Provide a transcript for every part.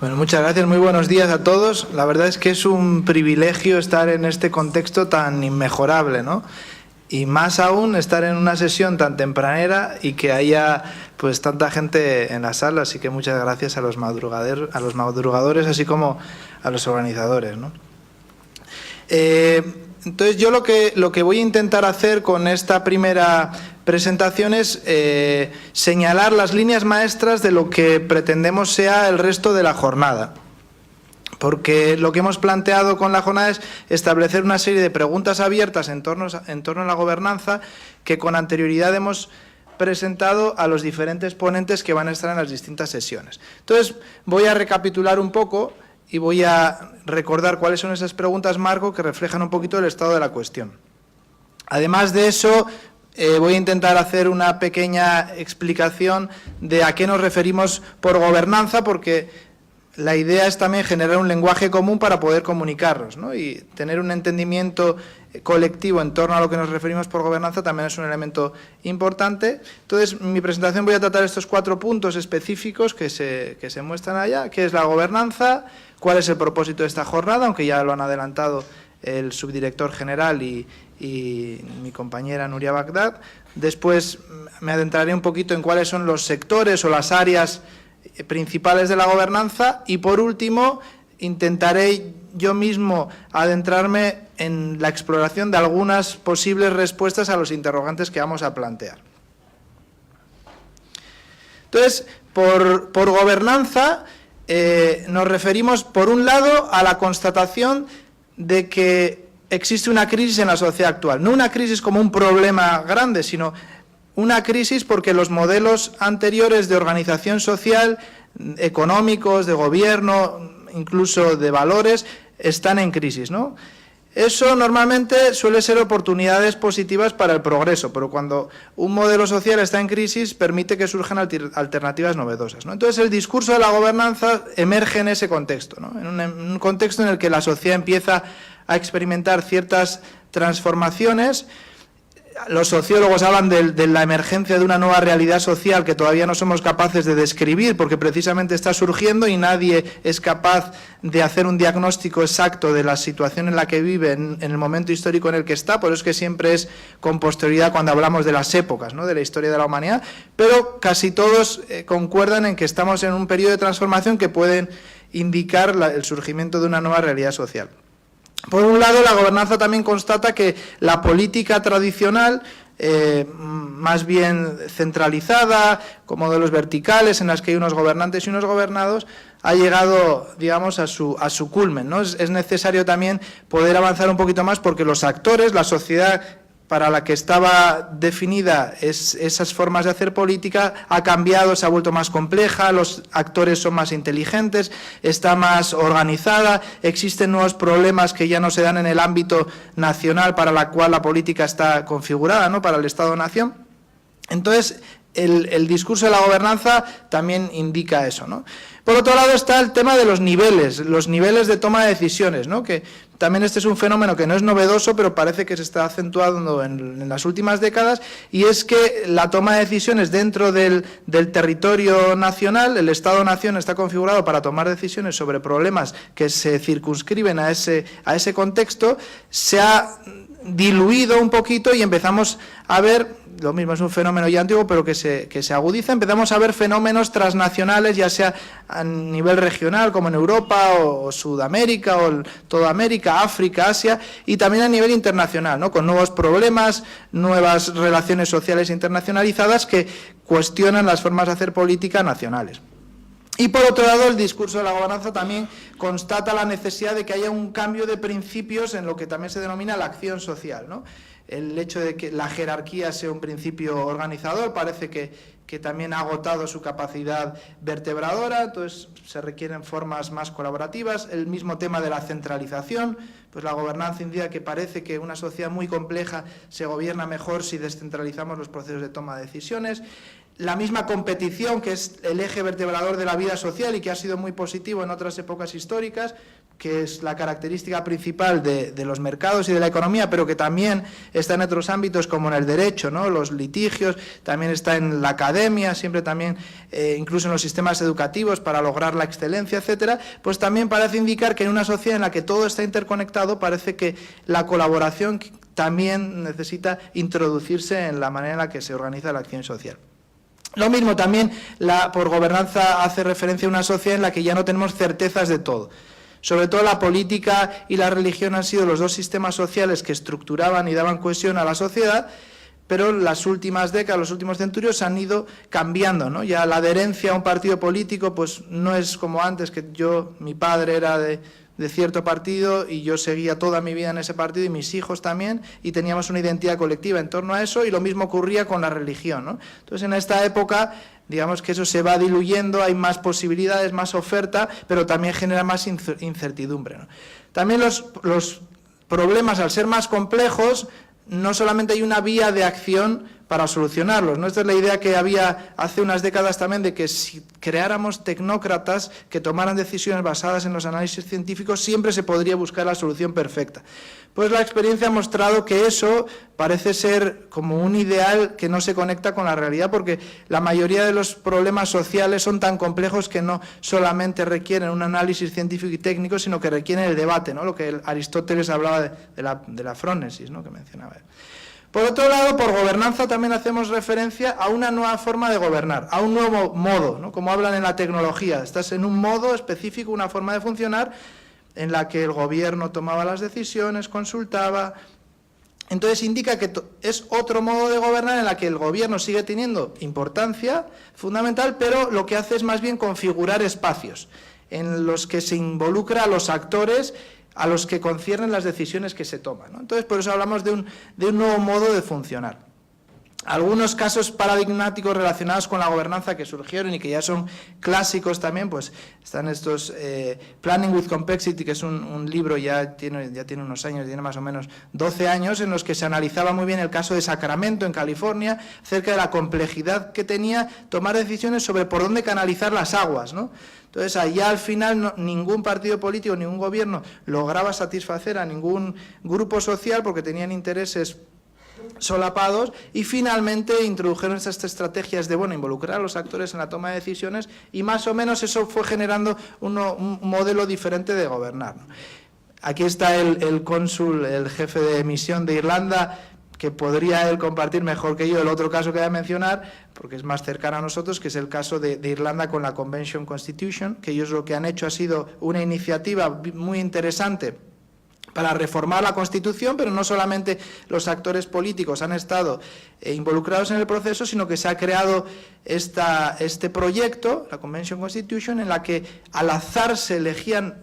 Bueno, muchas gracias, muy buenos días a todos. La verdad es que es un privilegio estar en este contexto tan inmejorable, ¿no? Y más aún estar en una sesión tan tempranera y que haya pues tanta gente en la sala, así que muchas gracias a los madrugadores, así como a los organizadores, ¿no? Entonces yo lo que voy a intentar hacer con esta primera presentación es señalar las líneas maestras de lo que pretendemos sea el resto de la jornada. Porque lo que hemos planteado con la jornada es establecer una serie de preguntas abiertas en torno a la gobernanza que con anterioridad hemos presentado a los diferentes ponentes que van a estar en las distintas sesiones. Entonces voy a recapitular un poco y voy a recordar cuáles son esas preguntas marco que reflejan un poquito el estado de la cuestión. Además de eso, voy a intentar hacer una pequeña explicación de a qué nos referimos por gobernanza, porque la idea es también generar un lenguaje común para poder comunicarnos, ¿no? Y tener un entendimiento colectivo en torno a lo que nos referimos por gobernanza también es un elemento importante. Entonces, en mi presentación voy a tratar estos 4 puntos específicos que se muestran allá, qué es la gobernanza, cuál es el propósito de esta jornada, aunque ya lo han adelantado el subdirector general y mi compañera Nuria Bagdad. Después me adentraré un poquito en cuáles son los sectores o las áreas principales de la gobernanza y, por último, intentaré yo mismo adentrarme en la exploración de algunas posibles respuestas a los interrogantes que vamos a plantear. Entonces, por gobernanza nos referimos, por un lado, a la constatación de que existe una crisis en la sociedad actual. No una crisis como un problema grande, sino una crisis porque los modelos anteriores de organización social, económicos, de gobierno, incluso de valores, están en crisis, ¿no? Eso normalmente suele ser oportunidades positivas para el progreso, pero cuando un modelo social está en crisis permite que surjan alternativas novedosas, ¿no? Entonces el discurso de la gobernanza emerge en ese contexto, ¿no? En un contexto en el que la sociedad empieza a experimentar ciertas transformaciones. Los sociólogos hablan de la emergencia de una nueva realidad social que todavía no somos capaces de describir porque precisamente está surgiendo y nadie es capaz de hacer un diagnóstico exacto de la situación en la que vive en el momento histórico en el que está. Por eso es que siempre es con posterioridad cuando hablamos de las épocas, ¿no?, de la historia de la humanidad, pero casi todos concuerdan en que estamos en un periodo de transformación que pueden indicar el surgimiento de una nueva realidad social. Por un lado, la gobernanza también constata que la política tradicional, más bien centralizada, con modelos verticales en las que hay unos gobernantes y unos gobernados, ha llegado, digamos, a su culmen, ¿no? Es necesario también poder avanzar un poquito más porque los actores, la sociedad para la que estaba definida esas formas de hacer política, ha cambiado, se ha vuelto más compleja, los actores son más inteligentes, está más organizada, existen nuevos problemas que ya no se dan en el ámbito nacional para la cual la política está configurada, ¿no?, para el Estado-nación. Entonces, el discurso de la gobernanza también indica eso, ¿no? Por otro lado está el tema de los niveles de toma de decisiones, ¿no?, que también este es un fenómeno que no es novedoso, pero parece que se está acentuando en las últimas décadas, y es que la toma de decisiones dentro del territorio nacional, el Estado-nación está configurado para tomar decisiones sobre problemas que se circunscriben a ese contexto, se ha diluido un poquito y empezamos a ver, lo mismo es un fenómeno ya antiguo, pero que se agudiza, empezamos a ver fenómenos transnacionales, ya sea a nivel regional, como en Europa, o Sudamérica, o toda América, África, Asia, y también a nivel internacional, ¿no?, con nuevos problemas, nuevas relaciones sociales internacionalizadas que cuestionan las formas de hacer política nacionales. Y por otro lado, el discurso de la gobernanza también constata la necesidad de que haya un cambio de principios en lo que también se denomina la acción social, ¿no? El hecho de que la jerarquía sea un principio organizador parece que también ha agotado su capacidad vertebradora, entonces se requieren formas más colaborativas. El mismo tema de la centralización, pues la gobernanza indica que parece que una sociedad muy compleja se gobierna mejor si descentralizamos los procesos de toma de decisiones. la misma competición, que es el eje vertebrador de la vida social y que ha sido muy positivo en otras épocas históricas, que es la característica principal de los mercados y de la economía, pero que también está en otros ámbitos como en el derecho, ¿no? Los litigios, también está en la academia, siempre también, incluso en los sistemas educativos para lograr la excelencia, etcétera, pues también parece indicar que en una sociedad en la que todo está interconectado, parece que la colaboración también necesita introducirse en la manera en la que se organiza la acción social. Lo mismo también, por gobernanza hace referencia a una sociedad en la que ya no tenemos certezas de todo. Sobre todo la política y la religión han sido los dos sistemas sociales que estructuraban y daban cohesión a la sociedad, pero las últimas décadas, los últimos centurios han ido cambiando, ¿no? Ya la adherencia a un partido político pues no es como antes, que mi padre era de cierto partido y yo seguía toda mi vida en ese partido y mis hijos también, y teníamos una identidad colectiva en torno a eso, y lo mismo ocurría con la religión, ¿no? Entonces, en esta época, digamos que eso se va diluyendo, hay más posibilidades, más oferta, pero también genera más incertidumbre, ¿no? También los problemas, al ser más complejos, no solamente hay una vía de acción para solucionarlos, ¿no? Esta es la idea que había hace unas décadas también, de que si creáramos tecnócratas que tomaran decisiones basadas en los análisis científicos, siempre se podría buscar la solución perfecta. Pues la experiencia ha mostrado que eso parece ser como un ideal que no se conecta con la realidad, porque la mayoría de los problemas sociales son tan complejos que no solamente requieren un análisis científico y técnico, sino que requieren el debate, ¿no? Lo que Aristóteles hablaba de la frónesis, ¿no? Que mencionaba él. Por otro lado, por gobernanza también hacemos referencia a una nueva forma de gobernar, a un nuevo modo, ¿no? Como hablan en la tecnología, estás en un modo específico, una forma de funcionar en la que el gobierno tomaba las decisiones, consultaba. Entonces indica que es otro modo de gobernar en la que el gobierno sigue teniendo importancia fundamental, pero lo que hace es más bien configurar espacios en los que se involucra a los actores a los que conciernen las decisiones que se toman, ¿no? Entonces, por eso hablamos de un nuevo modo de funcionar. Algunos casos paradigmáticos relacionados con la gobernanza que surgieron y que ya son clásicos también, pues están estos Planning with Complexity, que es un libro, ya tiene unos años, tiene más o menos 12 años, en los que se analizaba muy bien el caso de Sacramento, en California, acerca de la complejidad que tenía tomar decisiones sobre por dónde canalizar las aguas, ¿no? Entonces, allá al final ningún partido político, ningún gobierno lograba satisfacer a ningún grupo social porque tenían intereses solapados, y finalmente introdujeron estas estrategias de involucrar a los actores en la toma de decisiones, y más o menos eso fue generando un modelo diferente de gobernar, ¿no? Aquí está el cónsul, el jefe de misión de Irlanda, que podría él compartir mejor que yo el otro caso que voy a mencionar, porque es más cercano a nosotros, que es el caso de Irlanda con la Convention Constitution, que ellos lo que han hecho ha sido una iniciativa muy interesante para reformar la Constitución, pero no solamente los actores políticos han estado involucrados en el proceso, sino que se ha creado este proyecto, la Convention Constitution, en la que al azar se elegían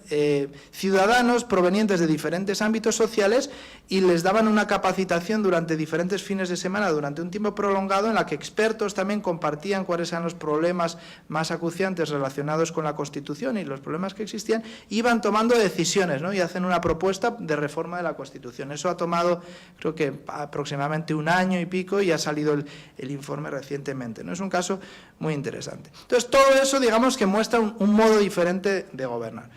ciudadanos provenientes de diferentes ámbitos sociales y les daban una capacitación durante diferentes fines de semana, durante un tiempo prolongado, en la que expertos también compartían cuáles eran los problemas más acuciantes relacionados con la Constitución y los problemas que existían, iban tomando decisiones, ¿no? Y hacen una propuesta de reforma de la Constitución. Eso ha tomado, creo que aproximadamente un año y pico, y ha salido el informe recientemente, ¿no? Es un caso muy interesante. Entonces, todo eso, digamos, que muestra un modo diferente de gobernar.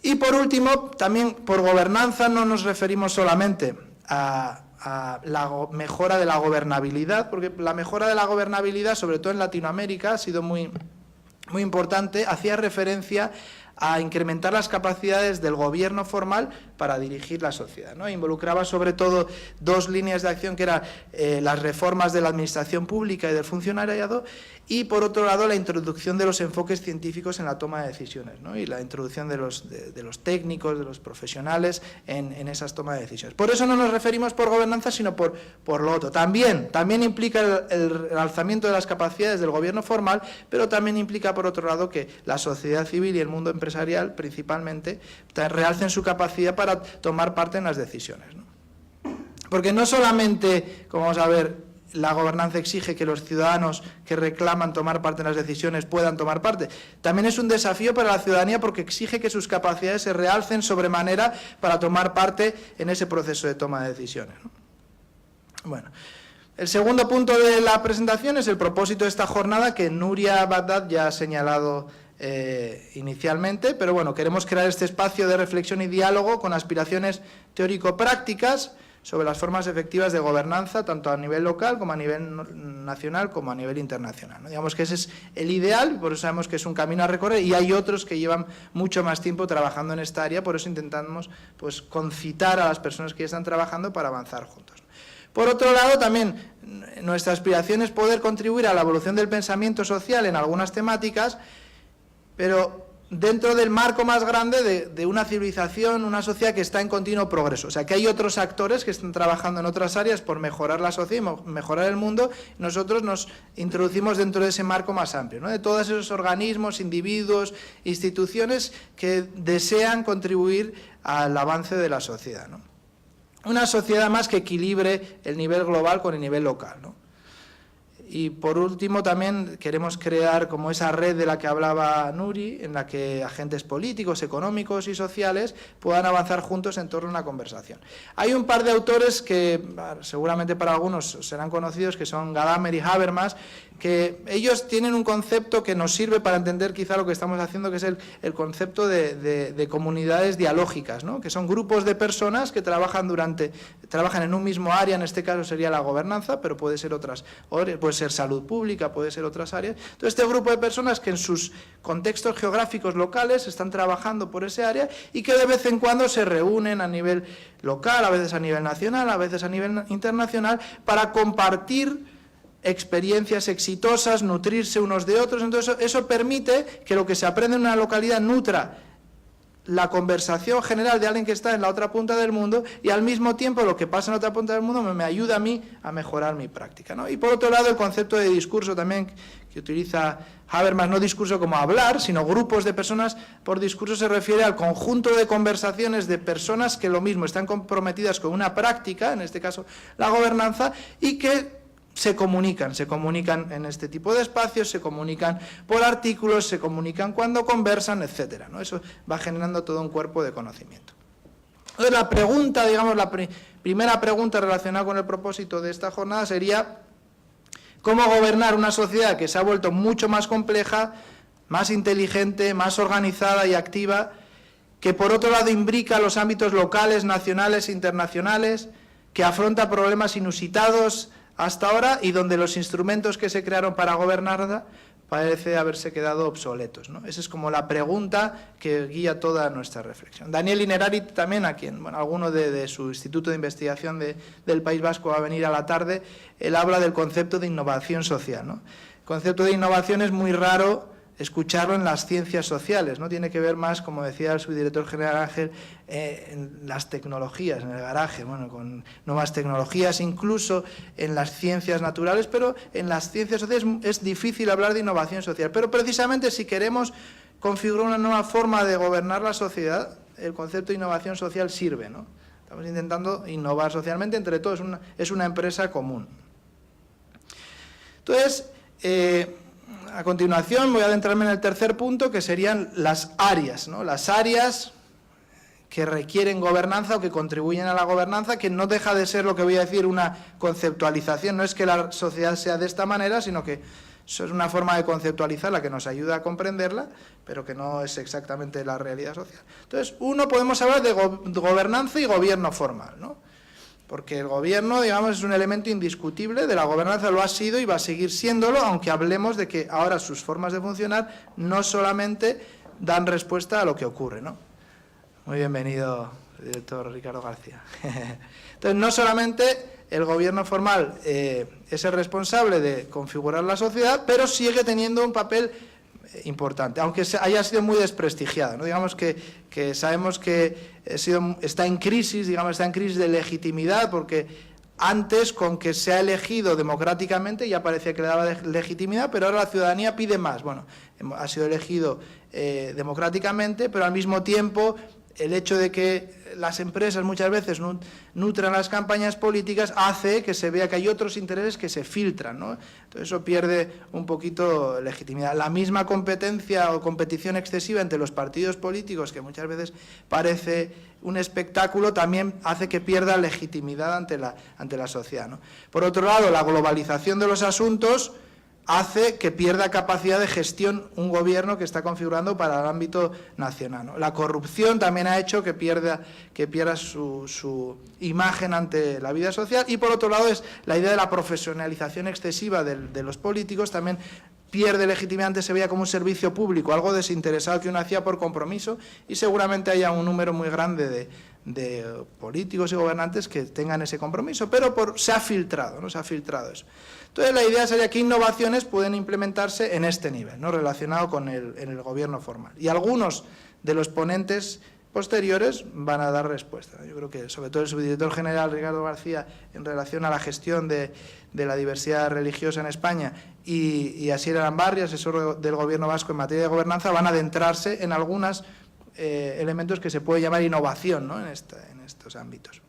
Y por último, también por gobernanza no nos referimos solamente a la mejora de la gobernabilidad, porque la mejora de la gobernabilidad, sobre todo en Latinoamérica, ha sido muy importante. Hacía referencia a incrementar las capacidades del gobierno formal para dirigir la sociedad, ¿no? Involucraba sobre todo dos líneas de acción, que eran las reformas de la administración pública y del funcionariado, y por otro lado la introducción de los enfoques científicos en la toma de decisiones, ¿no? Y la introducción de los técnicos, de los profesionales en esas tomas de decisiones. Por eso no nos referimos por gobernanza, sino por lo otro. También implica el alzamiento de las capacidades del gobierno formal, pero también implica, por otro lado, que la sociedad civil y el mundo empresarial, principalmente, realcen su capacidad para tomar parte en las decisiones, ¿no? Porque no solamente, como vamos a ver, la gobernanza exige que los ciudadanos que reclaman tomar parte en las decisiones puedan tomar parte. También es un desafío para la ciudadanía, porque exige que sus capacidades se realcen sobremanera para tomar parte en ese proceso de toma de decisiones, ¿no? Bueno, El segundo punto de la presentación es el propósito de esta jornada que Nuria Baghdad ya ha señalado inicialmente, pero bueno, queremos crear este espacio de reflexión y diálogo con aspiraciones teórico-prácticas sobre las formas efectivas de gobernanza, tanto a nivel local como a nivel nacional como a nivel internacional, ¿no? Digamos que ese es el ideal, por eso sabemos que es un camino a recorrer, y hay otros que llevan mucho más tiempo trabajando en esta área, por eso intentamos pues concitar a las personas que ya están trabajando para avanzar juntos. Por otro lado, también nuestra aspiración es poder contribuir a la evolución del pensamiento social en algunas temáticas, pero dentro del marco más grande de una civilización, una sociedad que está en continuo progreso. O sea, que hay otros actores que están trabajando en otras áreas por mejorar la sociedad y mejorar el mundo. Nosotros nos introducimos dentro de ese marco más amplio, ¿no? De todos esos organismos, individuos, instituciones que desean contribuir al avance de la sociedad, ¿no? Una sociedad más que equilibre el nivel global con el nivel local, ¿no? Y por último también queremos crear como esa red de la que hablaba Nuri, en la que agentes políticos, económicos y sociales puedan avanzar juntos en torno a una conversación. Hay un par de autores que seguramente para algunos serán conocidos, que son Gadamer y Habermas, que ellos tienen un concepto que nos sirve para entender quizá lo que estamos haciendo, que es el concepto de comunidades dialógicas, ¿no? Que son grupos de personas que trabajan en un mismo área, en este caso sería la gobernanza, pero puede ser otras, puede ser salud pública, puede ser otras áreas. Entonces, este grupo de personas que en sus contextos geográficos locales están trabajando por ese área y que de vez en cuando se reúnen a nivel local, a veces a nivel nacional, a veces a nivel internacional, para compartir experiencias exitosas, nutrirse unos de otros. Entonces eso permite que lo que se aprende en una localidad nutra la conversación general de alguien que está en la otra punta del mundo, y al mismo tiempo lo que pasa en la otra punta del mundo me ayuda a mí a mejorar mi práctica, ¿no? Y por otro lado, el concepto de discurso también que utiliza Habermas, no discurso como hablar, sino grupos de personas. Por discurso se refiere al conjunto de conversaciones de personas que lo mismo están comprometidas con una práctica, en este caso la gobernanza, y que se comunican en este tipo de espacios, se comunican por artículos, se comunican cuando conversan, etcétera, ¿no? Eso va generando todo un cuerpo de conocimiento. Entonces, la pregunta, digamos, la primera pregunta relacionada con el propósito de esta jornada sería: ¿cómo gobernar una sociedad que se ha vuelto mucho más compleja, más inteligente, más organizada y activa, que por otro lado imbrica los ámbitos locales, nacionales e internacionales, que afronta problemas inusitados hasta ahora y donde los instrumentos que se crearon para gobernarla parece haberse quedado obsoletos, ¿no? Esa es como la pregunta que guía toda nuestra reflexión. Daniel Innerari también, a quien, bueno, alguno de su Instituto de Investigación del País Vasco va a venir a la tarde, él habla del concepto de innovación social, ¿no? El concepto de innovación es muy raro escucharlo en las ciencias sociales, ¿no? Tiene que ver más, como decía el subdirector general Ángel, en las tecnologías, en el garaje, bueno, con nuevas tecnologías, incluso en las ciencias naturales, pero en las ciencias sociales es difícil hablar de innovación social. Pero precisamente si queremos configurar una nueva forma de gobernar la sociedad, el concepto de innovación social sirve, ¿no? Estamos intentando innovar socialmente entre todos, es una empresa común. Entonces, a continuación voy a adentrarme en el tercer punto, que serían las áreas, ¿no? Las áreas que requieren gobernanza o que contribuyen a la gobernanza, que no deja de ser, lo que voy a decir, una conceptualización. No es que la sociedad sea de esta manera, sino que eso es una forma de conceptualizarla que nos ayuda a comprenderla, pero que no es exactamente la realidad social. Entonces, podemos hablar de gobernanza y gobierno formal, ¿no? Porque el gobierno, digamos, es un elemento indiscutible de la gobernanza, lo ha sido y va a seguir siéndolo, aunque hablemos de que ahora sus formas de funcionar no solamente dan respuesta a lo que ocurre, ¿no? Muy bienvenido, director Ricardo García. Entonces, no solamente el gobierno formal es el responsable de configurar la sociedad, pero sigue teniendo un papel importante, aunque haya sido muy desprestigiada, ¿no? Digamos que sabemos que está en crisis, está en crisis de legitimidad, porque antes, con que se ha elegido democráticamente, ya parecía que le daba legitimidad, pero ahora la ciudadanía pide más. Bueno, ha sido elegido democráticamente, pero al mismo tiempo el hecho de que las empresas muchas veces nutran las campañas políticas, hace que se vea que hay otros intereses que se filtran, ¿no? Entonces eso pierde un poquito legitimidad. La misma competencia o competición excesiva entre los partidos políticos, que muchas veces parece un espectáculo, también hace que pierda legitimidad ante la sociedad, ¿no? Por otro lado, la globalización de los asuntos hace que pierda capacidad de gestión un gobierno que está configurando para el ámbito nacional, ¿no? La corrupción también ha hecho que pierda su imagen ante la vida social, y por otro lado es la idea de la profesionalización excesiva de los políticos, también pierde legitimidad. Antes se veía como un servicio público, algo desinteresado que uno hacía por compromiso, y seguramente haya un número muy grande de políticos y gobernantes que tengan ese compromiso, pero se ha filtrado, ¿no? Se ha filtrado eso. Entonces la idea sería que innovaciones pueden implementarse en este nivel, ¿no? Relacionado con el gobierno formal. Y algunos de los ponentes posteriores van a dar respuesta, ¿no? Yo creo que sobre todo el subdirector general Ricardo García, en relación a la gestión de la diversidad religiosa en España, y Asier Arambarri, asesor del gobierno vasco en materia de gobernanza, van a adentrarse en algunos elementos que se puede llamar innovación, ¿no? en estos ámbitos.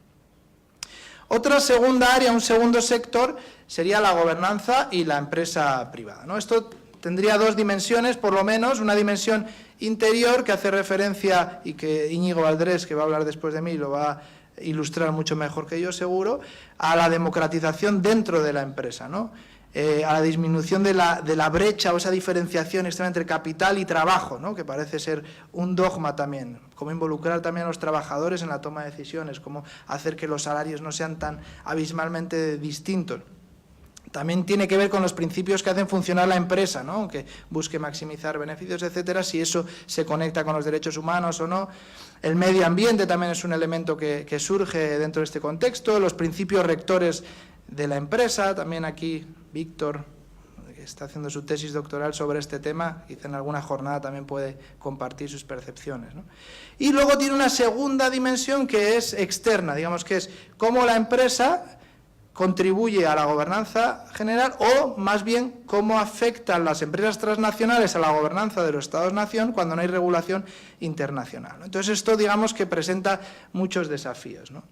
Otra segunda área, un segundo sector, sería la gobernanza y la empresa privada, ¿no? Esto tendría dos dimensiones, por lo menos, una dimensión interior que hace referencia, y que Íñigo Valdrés, que va a hablar después de mí, lo va a ilustrar mucho mejor que yo seguro, a la democratización dentro de la empresa, ¿no? A la disminución de la brecha o esa diferenciación extrema entre capital y trabajo, ¿no? Que parece ser un dogma también, cómo involucrar también a los trabajadores en la toma de decisiones, cómo hacer que los salarios no sean tan abismalmente distintos. También tiene que ver con los principios que hacen funcionar la empresa, ¿no? Que busque maximizar beneficios, etcétera, si eso se conecta con los derechos humanos o no. El medio ambiente también es un elemento que surge dentro de este contexto, los principios rectores de la empresa. También aquí Víctor, que está haciendo su tesis doctoral sobre este tema, quizá en alguna jornada también puede compartir sus percepciones, ¿no? Y luego tiene una segunda dimensión que es externa, digamos, que es cómo la empresa contribuye a la gobernanza general, o más bien cómo afectan las empresas transnacionales a la gobernanza de los Estados-nación cuando no hay regulación internacional, ¿no? Entonces esto, digamos, que presenta muchos desafíos, ¿no?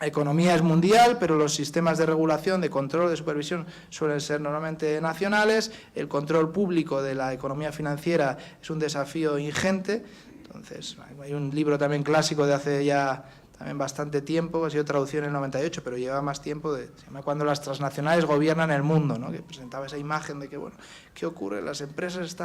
La economía es mundial, pero los sistemas de regulación, de control, de supervisión suelen ser normalmente nacionales. El control público de la economía financiera es un desafío ingente. Entonces, hay un libro también clásico de hace ya también bastante tiempo, que ha sido traducido en el 98, pero lleva más tiempo, se llama Cuando las transnacionales gobiernan el mundo, ¿no? Que presentaba esa imagen de que, bueno, ¿qué ocurre? Las empresas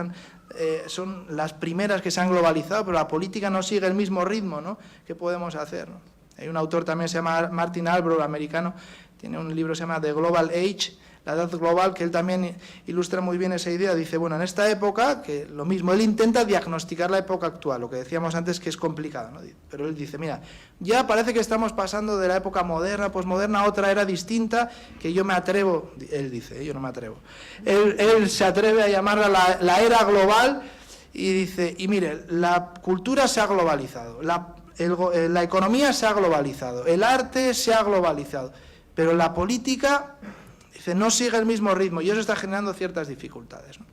son las primeras que se han globalizado, pero la política no sigue el mismo ritmo, ¿no? ¿Qué podemos hacer, ¿no? Hay un autor también, se llama Martin Albro, americano, tiene un libro que se llama The Global Age, la edad global, que él también ilustra muy bien esa idea. Dice, bueno, en esta época, que lo mismo, él intenta diagnosticar la época actual, lo que decíamos antes que es complicado, ¿no? Pero él dice, mira, ya parece que estamos pasando de la época moderna, posmoderna, a otra era distinta, que yo me atrevo, él dice, yo no me atrevo, él se atreve a llamarla la era global, y dice, y mire, la cultura se ha globalizado, la economía se ha globalizado, el arte se ha globalizado, pero la política, dice, no sigue el mismo ritmo, y eso está generando ciertas dificultades, ¿no?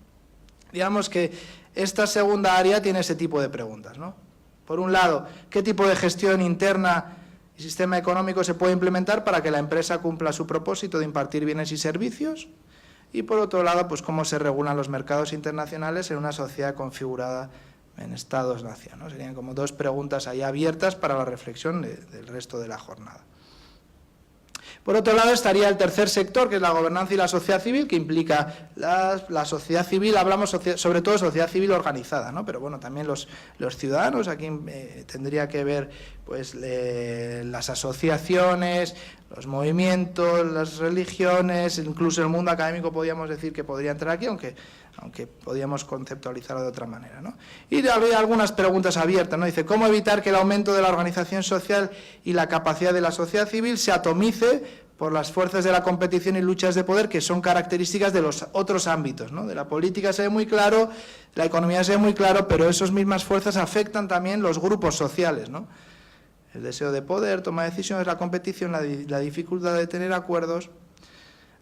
Digamos que esta segunda área tiene ese tipo de preguntas, ¿no? Por un lado, ¿qué tipo de gestión interna y sistema económico se puede implementar para que la empresa cumpla su propósito de impartir bienes y servicios? Y por otro lado, pues cómo se regulan los mercados internacionales en una sociedad configurada en Estados-nación, ¿no? Serían como dos preguntas ahí abiertas para la reflexión del resto de la jornada. Por otro lado estaría el tercer sector, que es la gobernanza y la sociedad civil, que implica la sociedad civil, hablamos sobre todo sociedad civil organizada, ¿no? Pero bueno, también los ciudadanos, aquí tendría que ver pues las asociaciones, los movimientos, las religiones, incluso el mundo académico podríamos decir que podría entrar aquí, aunque podríamos conceptualizarlo de otra manera, ¿no? Y habría algunas preguntas abiertas, ¿no? Dice, ¿cómo evitar que el aumento de la organización social y la capacidad de la sociedad civil se atomice por las fuerzas de la competición y luchas de poder que son características de los otros ámbitos, ¿no? De la política se ve muy claro, la economía se ve muy claro, pero esas mismas fuerzas afectan también los grupos sociales, ¿no? El deseo de poder, toma de decisiones, la competición, la dificultad de tener acuerdos.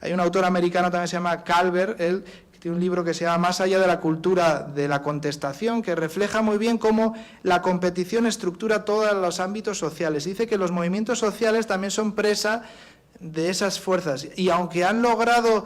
Hay un autor americano también se llama Calvert, él tiene un libro que se llama Más allá de la cultura de la contestación, que refleja muy bien cómo la competición estructura todos los ámbitos sociales. Dice que los movimientos sociales también son presa de esas fuerzas, y aunque han logrado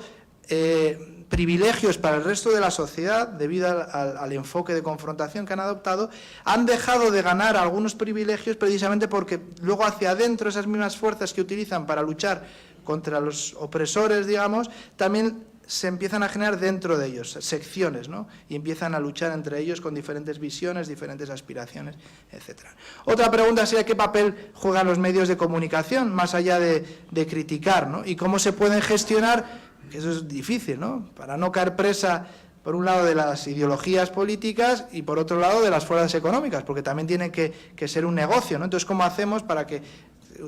privilegios para el resto de la sociedad, debido al enfoque de confrontación que han adoptado, han dejado de ganar algunos privilegios precisamente porque luego hacia adentro esas mismas fuerzas que utilizan para luchar contra los opresores, digamos, también se empiezan a generar dentro de ellos secciones, ¿no? Y empiezan a luchar entre ellos con diferentes visiones, diferentes aspiraciones, etc. Otra pregunta sería qué papel juegan los medios de comunicación, más allá de criticar, ¿no? Y cómo se pueden gestionar, que eso es difícil, ¿no? Para no caer presa, por un lado, de las ideologías políticas y, por otro lado, de las fuerzas económicas, porque también tiene que ser un negocio, ¿no? Entonces, ¿cómo hacemos para que,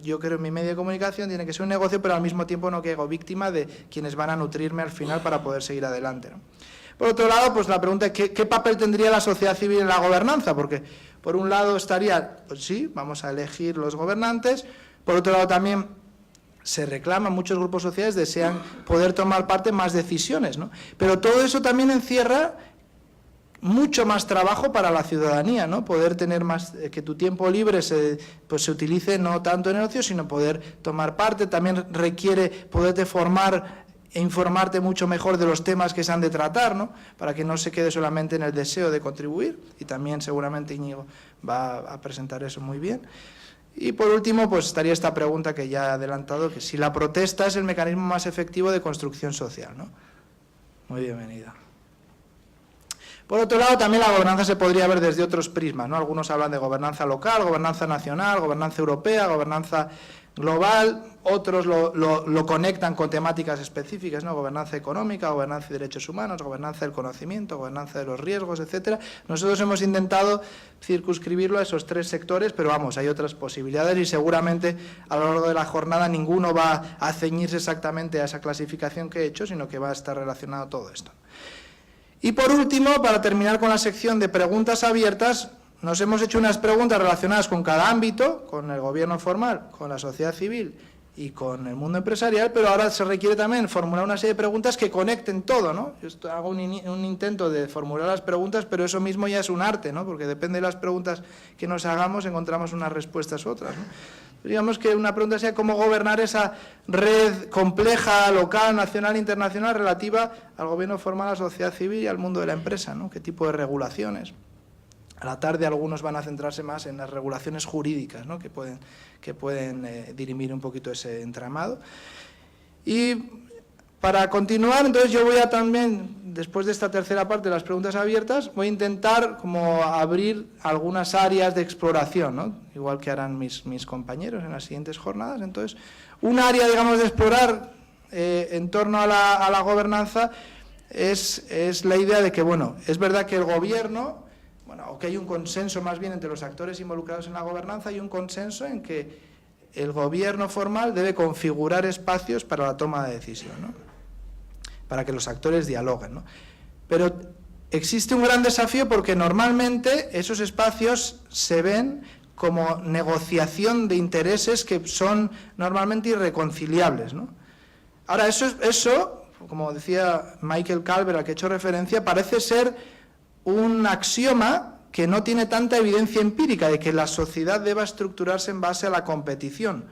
yo creo, en mi medio de comunicación tiene que ser un negocio, pero al mismo tiempo no caigo víctima de quienes van a nutrirme al final para poder seguir adelante, ¿no? Por otro lado, pues la pregunta es ¿qué papel tendría la sociedad civil en la gobernanza? Porque, por un lado, estaría, pues sí, vamos a elegir los gobernantes, por otro lado también se reclama, muchos grupos sociales desean poder tomar parte en más decisiones, ¿no? Pero todo eso también encierra mucho más trabajo para la ciudadanía, ¿no? Poder tener más, que tu tiempo libre se utilice no tanto en el ocio, sino poder tomar parte. También requiere poderte formar e informarte mucho mejor de los temas que se han de tratar, ¿no? Para que no se quede solamente en el deseo de contribuir, y también seguramente Íñigo va a presentar eso muy bien. Y por último, pues estaría esta pregunta que ya he adelantado, que si la protesta es el mecanismo más efectivo de construcción social, ¿no? Muy bienvenida. Por otro lado, también la gobernanza se podría ver desde otros prismas, ¿no? Algunos hablan de gobernanza local, gobernanza nacional, gobernanza europea, gobernanza global, otros lo conectan con temáticas específicas, ¿no? Gobernanza económica, gobernanza de derechos humanos, gobernanza del conocimiento, gobernanza de los riesgos, etcétera. Nosotros hemos intentado circunscribirlo a esos tres sectores, pero vamos, hay otras posibilidades y seguramente a lo largo de la jornada ninguno va a ceñirse exactamente a esa clasificación que he hecho, sino que va a estar relacionado todo esto. Y por último, para terminar con la sección de preguntas abiertas, nos hemos hecho unas preguntas relacionadas con cada ámbito, con el gobierno formal, con la sociedad civil y con el mundo empresarial, pero ahora se requiere también formular una serie de preguntas que conecten todo, ¿no? Yo hago un intento de formular las preguntas, pero eso mismo ya es un arte, ¿no? Porque depende de las preguntas que nos hagamos, encontramos unas respuestas u otras, ¿no? Digamos que una pregunta sea cómo gobernar esa red compleja, local, nacional e internacional relativa al gobierno formal, a la sociedad civil y al mundo de la empresa, ¿no? ¿Qué tipo de regulaciones? A la tarde algunos van a centrarse más en las regulaciones jurídicas, ¿no? que pueden dirimir un poquito ese entramado. Y para continuar, entonces yo voy a también, después de esta tercera parte de las preguntas abiertas, voy a intentar como abrir algunas áreas de exploración, ¿no? Igual que harán mis compañeros en las siguientes jornadas. Entonces, un área, digamos, de explorar en torno a la gobernanza es la idea de que, bueno, es verdad que el gobierno, o que hay un consenso más bien entre los actores involucrados en la gobernanza, hay un consenso en que el gobierno formal debe configurar espacios para la toma de decisión, ¿no? Para que los actores dialoguen, ¿no? Pero existe un gran desafío porque normalmente esos espacios se ven como negociación de intereses que son normalmente irreconciliables, ¿no? Ahora, eso, como decía Michael Calver, al que he hecho referencia, parece ser un axioma que no tiene tanta evidencia empírica de que la sociedad deba estructurarse en base a la competición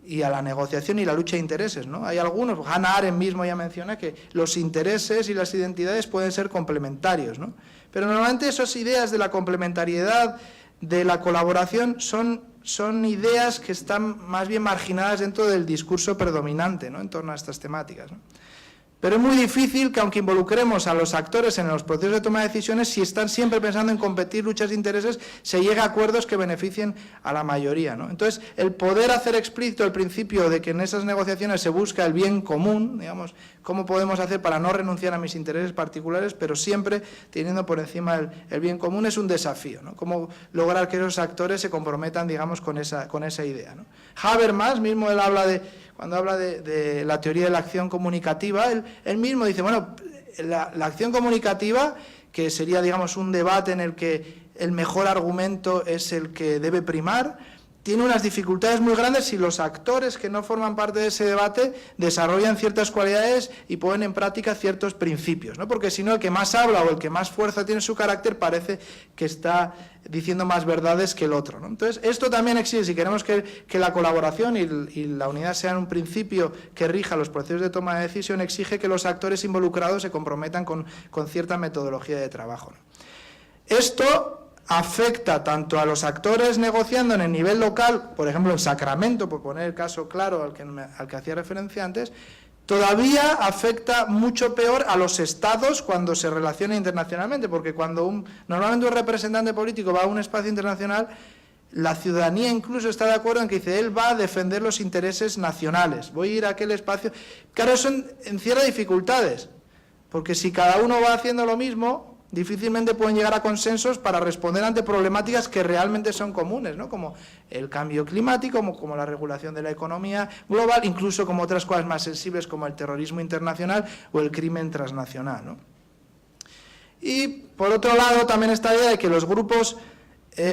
y a la negociación y la lucha de intereses, ¿no? Hay algunos, Hannah Arendt mismo ya menciona que los intereses y las identidades pueden ser complementarios, ¿no? Pero normalmente esas ideas de la complementariedad, de la colaboración, son ideas que están más bien marginadas dentro del discurso predominante, ¿no? En torno a estas temáticas, ¿no? Pero es muy difícil que, aunque involucremos a los actores en los procesos de toma de decisiones, si están siempre pensando en competir, luchas de intereses, se llegue a acuerdos que beneficien a la mayoría, ¿no? Entonces, el poder hacer explícito el principio de que en esas negociaciones se busca el bien común, digamos, cómo podemos hacer para no renunciar a mis intereses particulares, pero siempre teniendo por encima el bien común, es un desafío, ¿no? Cómo lograr que esos actores se comprometan, digamos, con esa idea, ¿no? Habermas mismo, cuando habla de la teoría de la acción comunicativa, él mismo dice, bueno, la acción comunicativa, que sería, digamos, un debate en el que el mejor argumento es el que debe primar, tiene unas dificultades muy grandes si los actores que no forman parte de ese debate desarrollan ciertas cualidades y ponen en práctica ciertos principios, ¿no? Porque si no, el que más habla o el que más fuerza tiene su carácter parece que está diciendo más verdades que el otro, ¿no? Entonces, esto también exige, si queremos que la colaboración y la unidad sean un principio que rija los procesos de toma de decisión, exige que los actores involucrados se comprometan con cierta metodología de trabajo, ¿no? Esto afecta tanto a los actores negociando en el nivel local, por ejemplo en Sacramento, por poner el caso claro al que hacía referencia antes, todavía afecta mucho peor a los estados cuando se relaciona internacionalmente, porque cuando normalmente un representante político va a un espacio internacional, la ciudadanía incluso está de acuerdo en que dice, él va a defender los intereses nacionales, voy a ir a aquel espacio. Claro, eso encierra dificultades, porque si cada uno va haciendo lo mismo, difícilmente pueden llegar a consensos para responder ante problemáticas que realmente son comunes, ¿no? Como el cambio climático, como la regulación de la economía global, incluso como otras cosas más sensibles como el terrorismo internacional o el crimen transnacional, ¿no? Y por otro lado también esta idea de que los grupos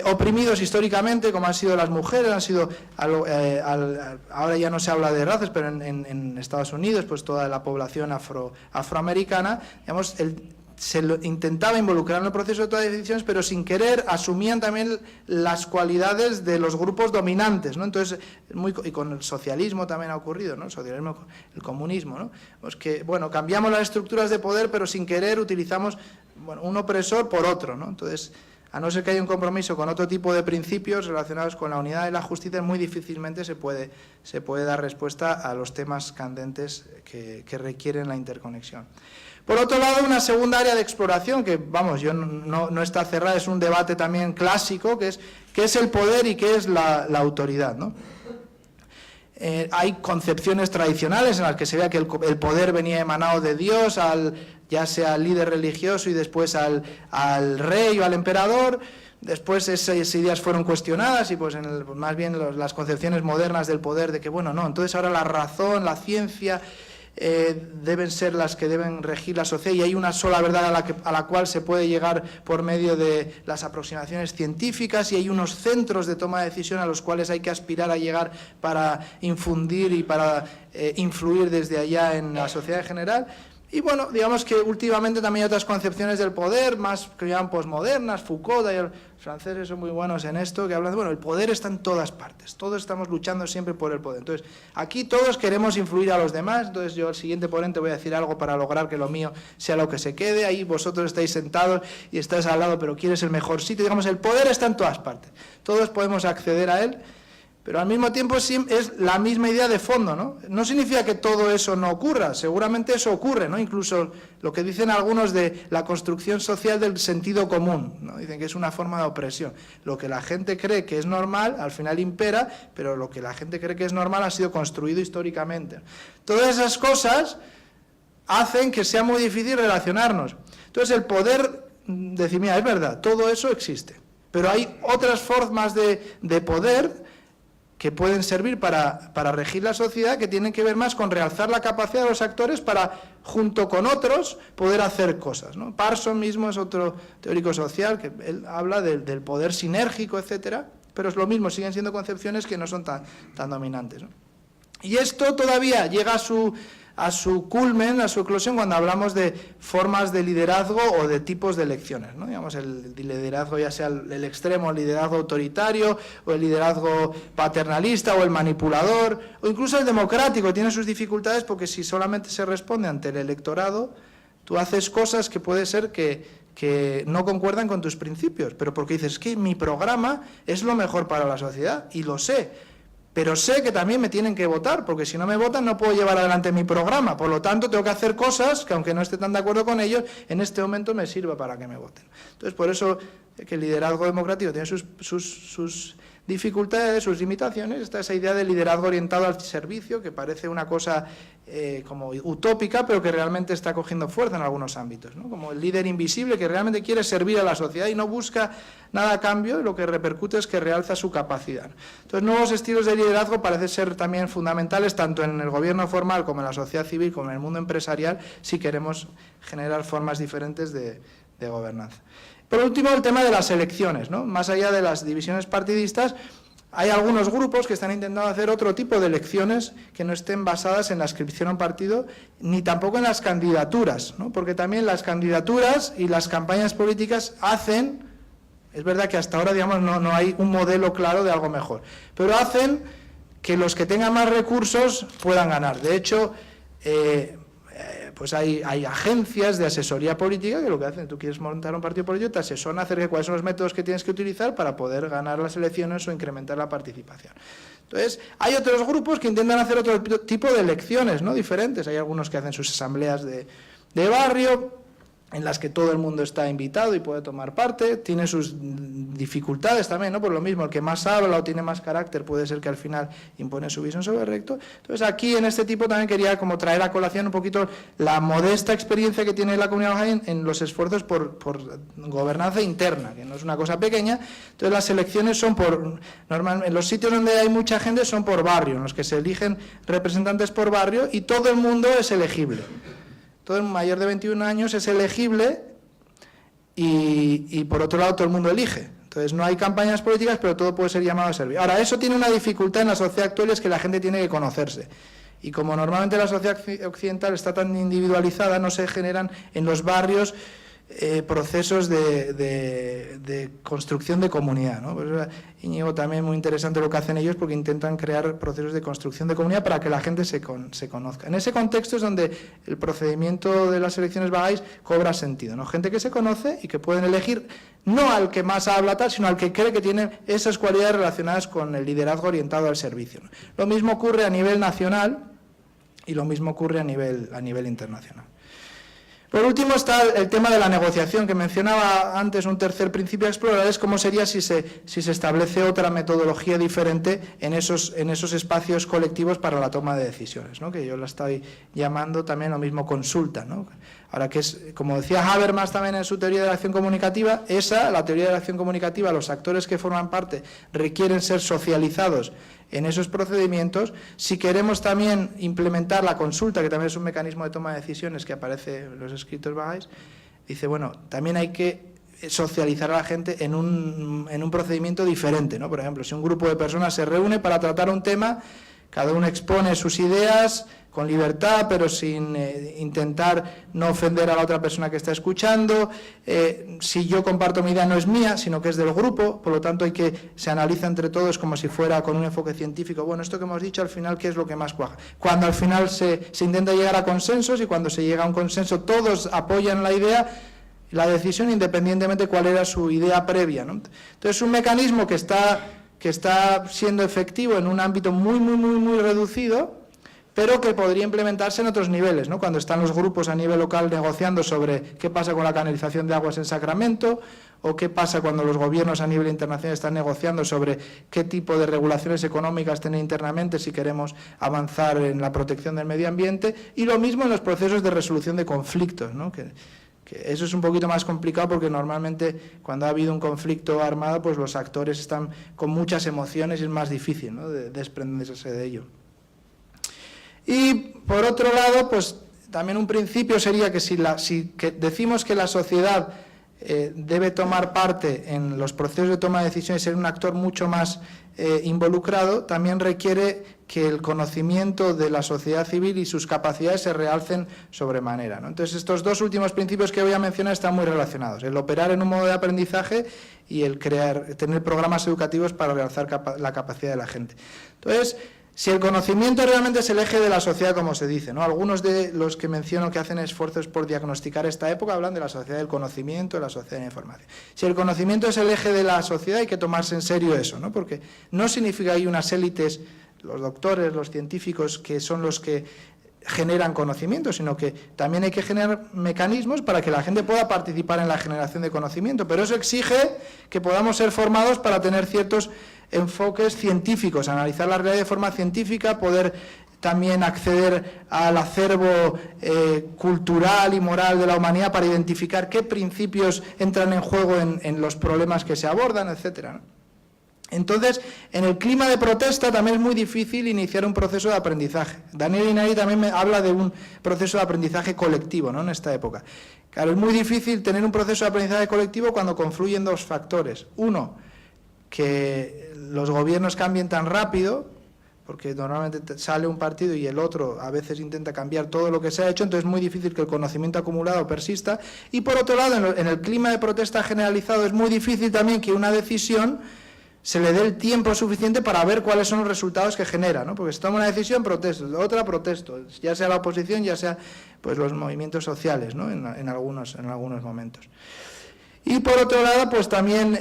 oprimidos históricamente, como han sido las mujeres, han sido ahora ya no se habla de razas, pero en Estados Unidos, pues toda la población afroamericana, digamos, se intentaba involucrar en el proceso de toma de decisiones, pero sin querer asumían también las cualidades de los grupos dominantes, ¿no? Entonces, y con el socialismo también ha ocurrido, ¿no? El socialismo, el comunismo, ¿no? Pues que, bueno, cambiamos las estructuras de poder, pero sin querer utilizamos, bueno, un opresor por otro, ¿no? Entonces, a no ser que haya un compromiso con otro tipo de principios relacionados con la unidad y la justicia, muy difícilmente se puede dar respuesta a los temas candentes que requieren la interconexión. Por otro lado, una segunda área de exploración, que vamos, no está cerrada, es un debate también clásico, que es el poder y qué es la autoridad, ¿no? Hay concepciones tradicionales en las que se vea que el poder venía emanado de Dios, ya sea al líder religioso y después al rey o al emperador. Después esas ideas fueron cuestionadas y pues más bien las concepciones modernas del poder de que, bueno, no, entonces ahora la razón, la ciencia deben ser las que deben regir la sociedad y hay una sola verdad a la cual se puede llegar por medio de las aproximaciones científicas y hay unos centros de toma de decisión a los cuales hay que aspirar a llegar para infundir y para influir desde allá en la sociedad en general. Y bueno, digamos que últimamente también hay otras concepciones del poder, más que llaman posmodernas, Foucault, y los franceses son muy buenos en esto, que hablan de, bueno, el poder está en todas partes, todos estamos luchando siempre por el poder. Entonces, aquí todos queremos influir a los demás, entonces yo al siguiente ponente voy a decir algo para lograr que lo mío sea lo que se quede, ahí vosotros estáis sentados y estáis al lado, pero quieres el mejor sitio, digamos, el poder está en todas partes, todos podemos acceder a él. Pero al mismo tiempo es la misma idea de fondo, ¿no? No significa que todo eso no ocurra, seguramente eso ocurre, ¿no? Incluso lo que dicen algunos de la construcción social del sentido común, ¿no? Dicen que es una forma de opresión. Lo que la gente cree que es normal, al final impera, pero lo que la gente cree que es normal ha sido construido históricamente. Todas esas cosas hacen que sea muy difícil relacionarnos. Entonces el poder, decir, mira, es verdad, todo eso existe, pero hay otras formas de poder que pueden servir para regir la sociedad, que tienen que ver más con realzar la capacidad de los actores para, junto con otros, poder hacer cosas, ¿no? Parson mismo es otro teórico social, que él habla del poder sinérgico, etcétera, pero es lo mismo, siguen siendo concepciones que no son tan dominantes, ¿no? Y esto todavía llega a su culmen, a su eclosión, cuando hablamos de formas de liderazgo o de tipos de elecciones, ¿no? Digamos, el liderazgo ya sea el extremo, el liderazgo autoritario, o el liderazgo paternalista, o el manipulador, o incluso el democrático, tiene sus dificultades porque si solamente se responde ante el electorado, tú haces cosas que puede ser que no concuerdan con tus principios, pero porque dices, es que mi programa es lo mejor para la sociedad, y lo sé. Pero sé que también me tienen que votar, porque si no me votan no puedo llevar adelante mi programa. Por lo tanto, tengo que hacer cosas que, aunque no esté tan de acuerdo con ellos, en este momento me sirva para que me voten. Entonces, por eso que el liderazgo democrático tiene sus dificultades, sus limitaciones. Está esa idea de liderazgo orientado al servicio, que parece una cosa como utópica, pero que realmente está cogiendo fuerza en algunos ámbitos, ¿no? Como el líder invisible que realmente quiere servir a la sociedad y no busca nada a cambio, y lo que repercute es que realza su capacidad. Entonces, nuevos estilos de liderazgo parecen ser también fundamentales, tanto en el gobierno formal como en la sociedad civil, como en el mundo empresarial, si queremos generar formas diferentes de gobernanza. Por último, el tema de las elecciones, ¿no? Más allá de las divisiones partidistas, Hay algunos grupos que están intentando hacer otro tipo de elecciones que no estén basadas en la inscripción a un partido, ni tampoco en las candidaturas, ¿no? Porque también las candidaturas y las campañas políticas hacen, es verdad que hasta ahora, digamos, no hay un modelo claro de algo mejor, pero hacen que los que tengan más recursos puedan ganar. De hecho, pues hay agencias de asesoría política que lo que hacen, tú quieres montar un partido político, te asesoran acerca de cuáles son los métodos que tienes que utilizar para poder ganar las elecciones o incrementar la participación. Entonces, hay otros grupos que intentan hacer otro tipo de elecciones, ¿no? Diferentes. Hay algunos que hacen sus asambleas de barrio, en las que todo el mundo está invitado y puede tomar parte, tiene sus dificultades también, ¿no? Por lo mismo, el que más habla o tiene más carácter puede ser que al final impone su visión sobre el recto. Entonces aquí en este tipo también quería como traer a colación un poquito la modesta experiencia que tiene la Comunidad Bahá'í en los esfuerzos por gobernanza interna, que no es una cosa pequeña. Entonces las elecciones son normalmente en los sitios donde hay mucha gente son por barrio, en los que se eligen representantes por barrio y todo el mundo es elegible. Todo el mayor de 21 años es elegible y por otro lado todo el mundo elige. Entonces no hay campañas políticas, pero todo puede ser llamado a servir. Ahora, eso tiene una dificultad en la sociedad actual, es que la gente tiene que conocerse. Y como normalmente la sociedad occidental está tan individualizada, no se generan en los barrios procesos de construcción de comunidad, ¿no? Pues, Íñigo, también muy interesante lo que hacen ellos porque intentan crear procesos de construcción de comunidad para que la gente se conozca. En ese contexto es donde el procedimiento de las elecciones bahá'ís cobra sentido, ¿no? Gente que se conoce y que pueden elegir no al que más habla tal, sino al que cree que tiene esas cualidades relacionadas con el liderazgo orientado al servicio, ¿no? Lo mismo ocurre a nivel nacional y lo mismo ocurre a nivel internacional. Por último está el tema de la negociación, que mencionaba antes. Un tercer principio a explorar es cómo sería si se establece otra metodología diferente en esos espacios colectivos para la toma de decisiones, ¿no? Que yo la estoy llamando también lo mismo consulta, ¿no? Ahora que es, como decía Habermas también en su teoría de la acción comunicativa, la teoría de la acción comunicativa, los actores que forman parte requieren ser socializados en esos procedimientos. Si queremos también implementar la consulta, que también es un mecanismo de toma de decisiones que aparece en los escritos bahá'ís, dice, bueno, también hay que socializar a la gente en un procedimiento diferente, ¿no? Por ejemplo, si un grupo de personas se reúne para tratar un tema, cada uno expone sus ideas con libertad, pero sin intentar no ofender a la otra persona que está escuchando. Si yo comparto mi idea, no es mía, sino que es del grupo, por lo tanto se analiza entre todos como si fuera con un enfoque científico. Bueno, esto que hemos dicho, al final, ¿qué es lo que más cuaja? Cuando al final se intenta llegar a consensos, y cuando se llega a un consenso todos apoyan la idea, la decisión, independientemente de cuál era su idea previa, ¿no? Entonces es un mecanismo que está siendo efectivo en un ámbito muy reducido, pero que podría implementarse en otros niveles, ¿no? Cuando están los grupos a nivel local negociando sobre qué pasa con la canalización de aguas en Sacramento, o qué pasa cuando los gobiernos a nivel internacional están negociando sobre qué tipo de regulaciones económicas tener internamente si queremos avanzar en la protección del medio ambiente, y lo mismo en los procesos de resolución de conflictos, ¿no? Que eso es un poquito más complicado porque normalmente cuando ha habido un conflicto armado, pues los actores están con muchas emociones y es más difícil, ¿no?, de desprenderse de ello. Y por otro lado, pues también un principio sería que si decimos que la sociedad debe tomar parte en los procesos de toma de decisiones y ser un actor mucho más involucrado, también requiere que el conocimiento de la sociedad civil y sus capacidades se realcen sobremanera, ¿no? Entonces, estos dos últimos principios que voy a mencionar están muy relacionados: el operar en un modo de aprendizaje y el tener programas educativos para realzar la capacidad de la gente. Entonces, si el conocimiento realmente es el eje de la sociedad, como se dice, ¿no? Algunos de los que menciono que hacen esfuerzos por diagnosticar esta época hablan de la sociedad del conocimiento, de la sociedad de la información. Si el conocimiento es el eje de la sociedad, hay que tomarse en serio eso, ¿no? Porque no significa que hay unas élites, los doctores, los científicos, que son los que generan conocimiento, sino que también hay que generar mecanismos para que la gente pueda participar en la generación de conocimiento, pero eso exige que podamos ser formados para tener ciertos enfoques científicos, analizar la realidad de forma científica, poder también acceder al acervo cultural y moral de la humanidad para identificar qué principios entran en juego en los problemas que se abordan, etcétera, ¿no? Entonces, en el clima de protesta también es muy difícil iniciar un proceso de aprendizaje. Daniel Inari también habla de un proceso de aprendizaje colectivo, ¿no?, en esta época. Claro, es muy difícil tener un proceso de aprendizaje colectivo cuando confluyen dos factores. Uno, que los gobiernos cambien tan rápido, porque normalmente sale un partido y el otro a veces intenta cambiar todo lo que se ha hecho, entonces es muy difícil que el conocimiento acumulado persista. Y por otro lado, en el clima de protesta generalizado es muy difícil también que una decisión se le dé el tiempo suficiente para ver cuáles son los resultados que genera, ¿no? Porque si toma una decisión, protesto, otra protesto, ya sea la oposición, ya sea pues los movimientos sociales, ¿no? en algunos momentos. Y por otro lado, pues también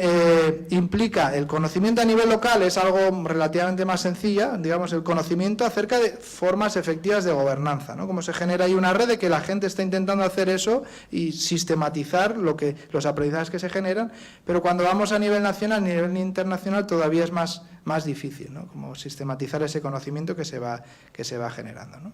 implica el conocimiento a nivel local, es algo relativamente más sencilla, digamos, el conocimiento acerca de formas efectivas de gobernanza, ¿no? Cómo se genera ahí una red de que la gente está intentando hacer eso y sistematizar los aprendizajes que se generan, pero cuando vamos a nivel nacional, a nivel internacional, todavía es más difícil, ¿no? Como sistematizar ese conocimiento que se va generando, ¿no?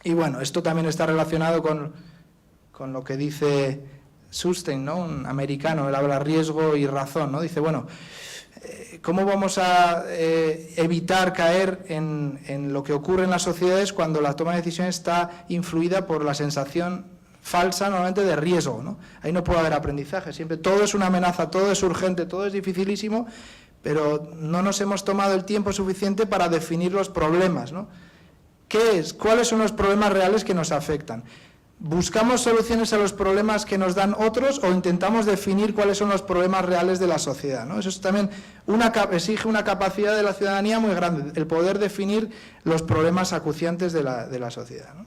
Y bueno, esto también está relacionado con lo que dice Sustein, ¿no? Un americano, él habla riesgo y razón, ¿no? Dice, bueno, ¿cómo vamos a evitar caer en lo que ocurre en las sociedades cuando la toma de decisiones está influida por la sensación falsa, normalmente, de riesgo, ¿no? Ahí no puede haber aprendizaje, siempre todo es una amenaza, todo es urgente, todo es dificilísimo, pero no nos hemos tomado el tiempo suficiente para definir los problemas, ¿no? ¿Qué es? ¿Cuáles son los problemas reales que nos afectan? ¿Buscamos soluciones a los problemas que nos dan otros o intentamos definir cuáles son los problemas reales de la sociedad, ¿no? Eso es también exige una capacidad de la ciudadanía muy grande, el poder definir los problemas acuciantes de la sociedad, ¿no?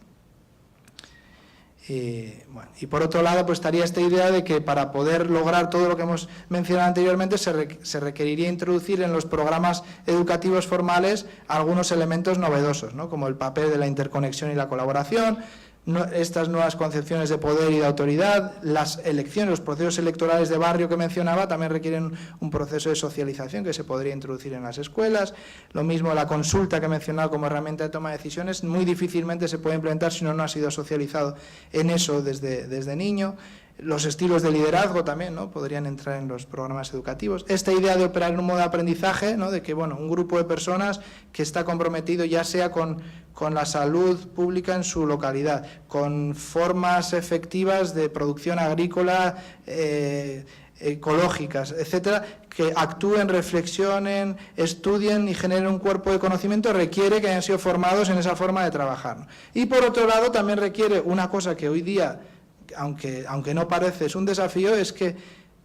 Y por otro lado, pues estaría esta idea de que para poder lograr todo lo que hemos mencionado anteriormente se requeriría introducir en los programas educativos formales algunos elementos novedosos, ¿no? Como el papel de la interconexión y la colaboración, estas nuevas concepciones de poder y de autoridad, las elecciones, los procesos electorales de barrio que mencionaba también requieren un proceso de socialización que se podría introducir en las escuelas. Lo mismo la consulta que he mencionado como herramienta de toma de decisiones, muy difícilmente se puede implementar si no ha sido socializado en eso desde niño. Los estilos de liderazgo también, ¿no? Podrían entrar en los programas educativos. Esta idea de operar en un modo de aprendizaje, ¿no? De que, bueno, un grupo de personas que está comprometido ya sea con la salud pública en su localidad, con formas efectivas de producción agrícola, ecológicas, etcétera, que actúen, reflexionen, estudien y generen un cuerpo de conocimiento, requiere que hayan sido formados en esa forma de trabajar, ¿no? Y por otro lado también requiere una cosa que hoy día, aunque no parece, es un desafío, es que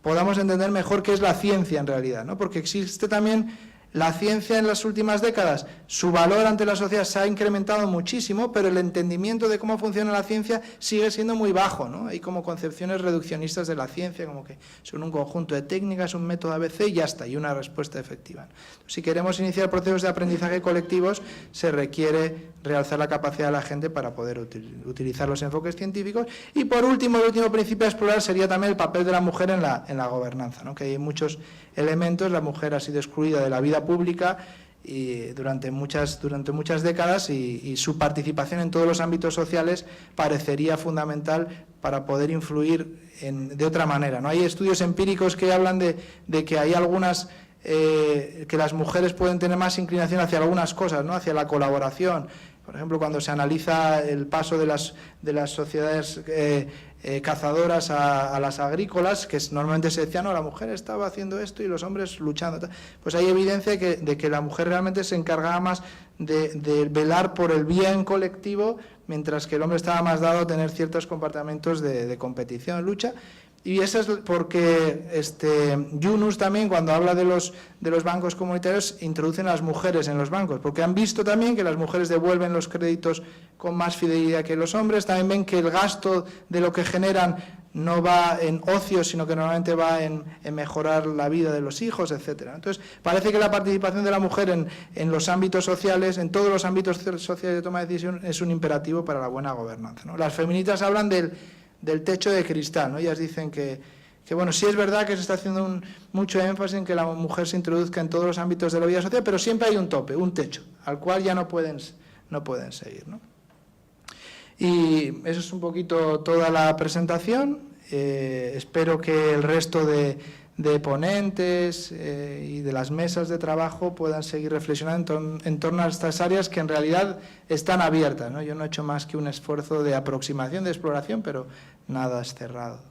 podamos entender mejor qué es la ciencia en realidad, ¿no? Porque existe también la ciencia en las últimas décadas, su valor ante la sociedad se ha incrementado muchísimo, pero el entendimiento de cómo funciona la ciencia sigue siendo muy bajo, ¿no? Hay como concepciones reduccionistas de la ciencia, como que son un conjunto de técnicas, un método ABC y ya está, y una respuesta efectiva. Si queremos iniciar procesos de aprendizaje colectivos, se requiere realzar la capacidad de la gente para poder utilizar los enfoques científicos. Y por último, el último principio a explorar sería también el papel de la mujer en la gobernanza, ¿no? Que hay muchos elementos, la mujer ha sido excluida de la vida pública y durante muchas décadas y su participación en todos los ámbitos sociales parecería fundamental para poder influir de otra manera, ¿no? Hay estudios empíricos que hablan de que hay algunas que las mujeres pueden tener más inclinación hacia algunas cosas, ¿no? Hacia la colaboración. Por ejemplo, cuando se analiza el paso de las sociedades cazadoras a las agrícolas, que normalmente se decía, no, la mujer estaba haciendo esto y los hombres luchando. Pues hay evidencia de que la mujer realmente se encargaba más de velar por el bien colectivo, mientras que el hombre estaba más dado a tener ciertos comportamientos de competición, lucha. Y eso es porque Yunus también, cuando habla de los bancos comunitarios, introducen a las mujeres en los bancos, porque han visto también que las mujeres devuelven los créditos con más fidelidad que los hombres, también ven que el gasto de lo que generan no va en ocio, sino que normalmente va en mejorar la vida de los hijos, etcétera. Entonces, parece que la participación de la mujer en los ámbitos sociales, en todos los ámbitos sociales de toma de decisión, es un imperativo para la buena gobernanza, ¿no? Las feministas hablan del techo de cristal, ¿no? Ellas dicen que bueno, sí es verdad que se está haciendo mucho énfasis en que la mujer se introduzca en todos los ámbitos de la vida social, pero siempre hay un tope, un techo, al cual ya no pueden seguir, ¿no? Y eso es un poquito toda la presentación. Espero que el resto de ponentes y de las mesas de trabajo puedan seguir reflexionando en torno a estas áreas que en realidad están abiertas, ¿no? Yo no he hecho más que un esfuerzo de aproximación, de exploración, pero nada es cerrado.